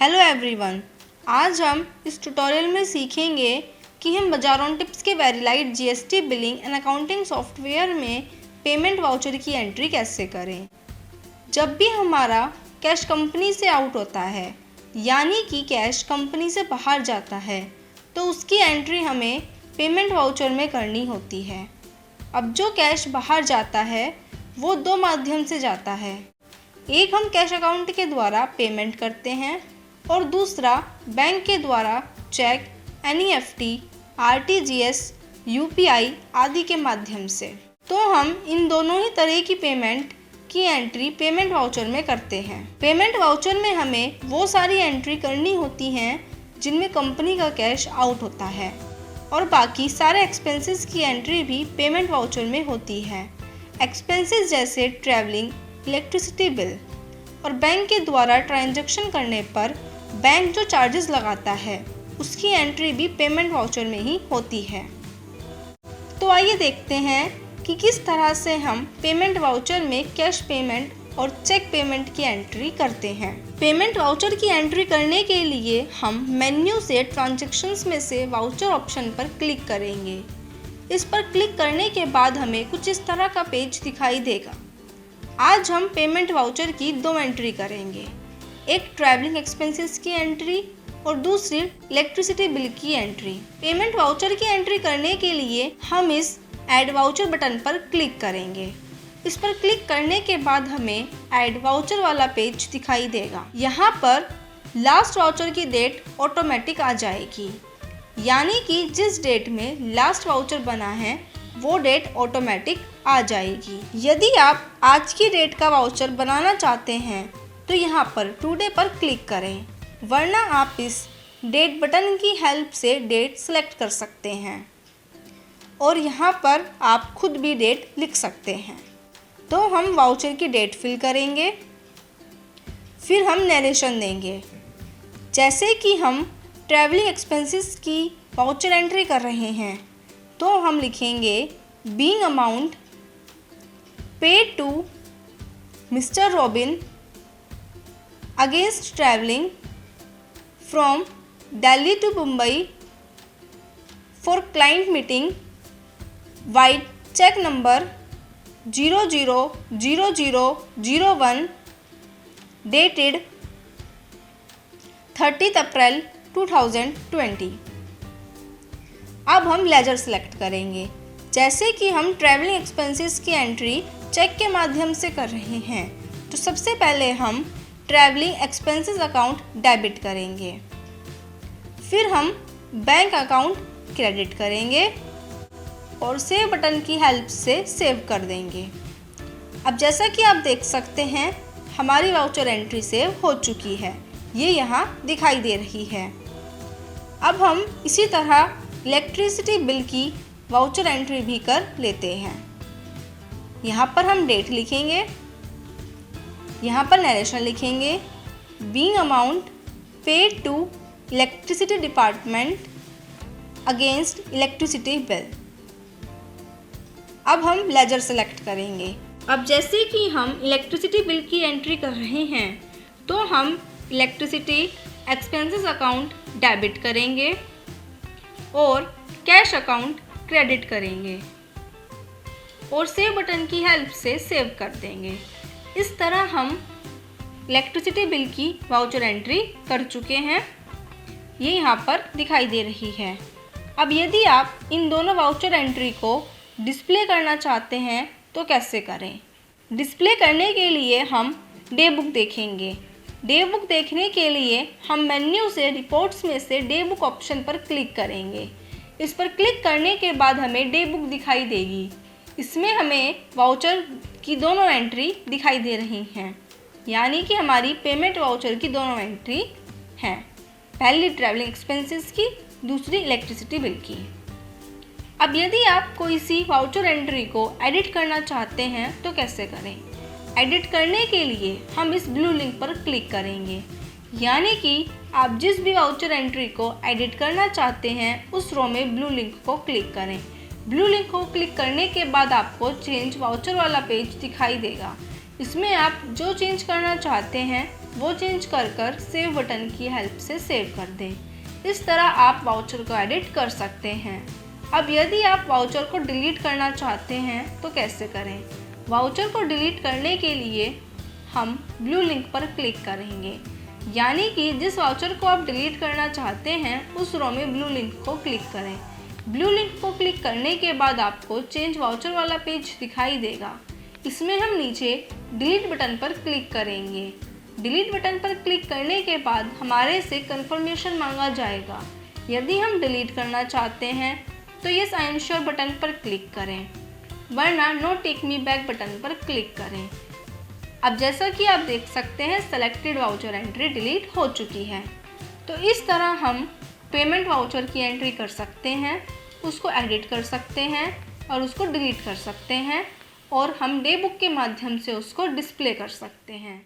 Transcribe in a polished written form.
Hello everyone, आज हम इस ट्यूटोरियल में सीखेंगे कि हम बाजारों टिप्स के वेरीलाइट GST billing and accounting software में पेमेंट वाउचर की एंट्री कैसे करें। जब भी हमारा कैश कंपनी से आउट होता है यानी कि कैश कंपनी से बाहर जाता है तो उसकी एंट्री हमें पेमेंट वाउचर में करनी होती है। अब जो कैश बाहर जाता है वो दो माध्यम से जाता है। एक हम कैश अकाउंट के द्वारा पेमेंट करते हैं और दूसरा बैंक के द्वारा चेक, एनईएफटी, आरटीजीएस, यूपीआई आदि के माध्यम से। तो हम इन दोनों ही तरह की पेमेंट की एंट्री पेमेंट वाउचर में करते हैं। पेमेंट वाउचर में हमें वो सारी एंट्री करनी होती हैं जिनमें कंपनी का कैश आउट होता है और बाकी सारे एक्सपेंसेस की एंट्री भी पेमेंट वाउचर में होती है। एक्सपेंसेस जैसे ट्रैवलिंग, इलेक्ट्रिसिटी बिल और बैंक के द्वारा ट्रांजैक्शन करने पर बैंक जो चार्जेस लगाता है उसकी एंट्री भी पेमेंट वाउचर में ही होती है। तो आइए देखते हैं कि किस तरह से हम पेमेंट वाउचर में कैश पेमेंट और चेक पेमेंट की एंट्री करते हैं। पेमेंट वाउचर की एंट्री करने के लिए हम मेन्यू से ट्रांजैक्शंस में से वाउचर ऑप्शन पर क्लिक करेंगे। इस पर क्लिक करने के बाद हमें कुछ इस तरह का पेज दिखाई देगा। आज हम पेमेंट वाउचर की दो एंट्री करेंगे, एक ट्रैवलिंग एक्सपेंसेस की एंट्री और दूसरी इलेक्ट्रिसिटी बिल की एंट्री। पेमेंट वाउचर की एंट्री करने के लिए हम इस ऐड वाउचर बटन पर क्लिक करेंगे। इस पर क्लिक करने के बाद हमें ऐड वाउचर वाला पेज दिखाई देगा। यहाँ पर लास्ट वाउचर की डेट ऑटोमेटिक आ जाएगी, यानी कि जिस डेट में लास्ट वाउचर बना है वो डेट ऑटोमेटिक आ जाएगी। यदि आप आज की डेट का वाउचर बनाना चाहते हैं तो यहाँ पर टुडे पर क्लिक करें, वरना आप इस डेट बटन की हेल्प से डेट सेलेक्ट कर सकते हैं और यहाँ पर आप खुद भी डेट लिख सकते हैं। तो हम वाउचर की डेट फिल करेंगे, फिर हम नरेशन देंगे। जैसे कि हम ट्रैवलिंग एक्सपेंसेस की वाउचर एंट्री कर रहे हैं तो हम लिखेंगे being amount paid to mister Robin against travelling from Delhi to Mumbai for client meeting vide cheque number 000001 dated 30 April 2020। अब हम लेजर सेलेक्ट करेंगे। जैसे कि हम ट्रैवलिंग एक्सपेंसेस की एंट्री चेक के माध्यम से कर रहे हैं तो सबसे पहले हम ट्रैवलिंग एक्सपेंसेस अकाउंट डेबिट करेंगे, फिर हम बैंक अकाउंट क्रेडिट करेंगे और सेव बटन की हेल्प से सेव कर देंगे। अब जैसा कि आप देख सकते हैं हमारी वाउचर एंट्री सेव हो चुकी है, ये यहाँ दिखाई दे रही है। अब हम इसी तरह इलेक्ट्रिसिटी बिल की वाउचर एंट्री भी कर लेते हैं। यहाँ पर हम डेट लिखेंगे, यहाँ पर नरेशन लिखेंगे being amount paid to electricity department against electricity bill. अब हम लेजर सेलेक्ट करेंगे। अब जैसे कि हम इलेक्ट्रिसिटी बिल की एंट्री कर रहे हैं तो हम इलेक्ट्रिसिटी एक्सपेंसेस अकाउंट डेबिट करेंगे और कैश अकाउंट क्रेडिट करेंगे और सेव बटन की हेल्प से सेव कर देंगे। इस तरह हम इलेक्ट्रिसिटी बिल की वाउचर एंट्री कर चुके हैं, ये यहाँ पर दिखाई दे रही है। अब यदि आप इन दोनों वाउचर एंट्री को डिस्प्ले करना चाहते हैं तो कैसे करें। डिस्प्ले करने के लिए हम डे बुक देखेंगे। डे बुक देखने के लिए हम मेन्यू से रिपोर्ट्स में से डे बुक ऑप्शन पर क्लिक करेंगे। इस पर क्लिक करने के बाद हमें डे बुक दिखाई देगी। इसमें हमें वाउचर की दोनों एंट्री दिखाई दे रही हैं, यानी कि हमारी पेमेंट वाउचर की दोनों एंट्री हैं, पहली ट्रैवलिंग एक्सपेंसेस की, दूसरी इलेक्ट्रिसिटी बिल की। अब यदि आप कोई सी वाउचर एंट्री को एडिट करना चाहते हैं तो कैसे करें। एडिट करने के लिए हम इस ब्लू लिंक पर क्लिक करेंगे, यानी कि आप जिस भी वाउचर एंट्री को एडिट करना चाहते हैं उस रो में ब्लू लिंक को क्लिक करें। ब्लू लिंक को क्लिक करने के बाद आपको चेंज वाउचर वाला पेज दिखाई देगा। इसमें आप जो चेंज करना चाहते हैं वो चेंज कर सेव बटन की हेल्प से सेव कर दें। इस तरह आप वाउचर को एडिट कर सकते हैं। अब यदि आप वाउचर को डिलीट करना चाहते हैं तो कैसे करें? वाउचर को डिलीट करने के लिए हम ब्लू लिंक पर क्लिक करेंगे, यानी कि जिस वाउचर को आप डिलीट करना चाहते हैं उस रो में ब्लू लिंक को क्लिक करें। ब्लू लिंक को क्लिक करने के बाद आपको चेंज वाउचर वाला पेज दिखाई देगा। इसमें हम नीचे डिलीट बटन पर क्लिक करेंगे। डिलीट बटन पर क्लिक करने के बाद हमारे से कंफर्मेशन मांगा जाएगा। यदि हम डिलीट करना चाहते हैं तो yes I am sure button पर क्लिक करें, वरना no take me back button पर क्लिक करें। अब जैसा कि आप देख सकते हैं सेलेक्टेड वाउचर एंट्री डिलीट हो चुकी है। तो इस तरह हम पेमेंट वाउचर की एंट्री कर सकते हैं, उसको एडिट कर सकते हैं और उसको डिलीट कर सकते हैं, और हम डे बुक के माध्यम से उसको डिस्प्ले कर सकते हैं।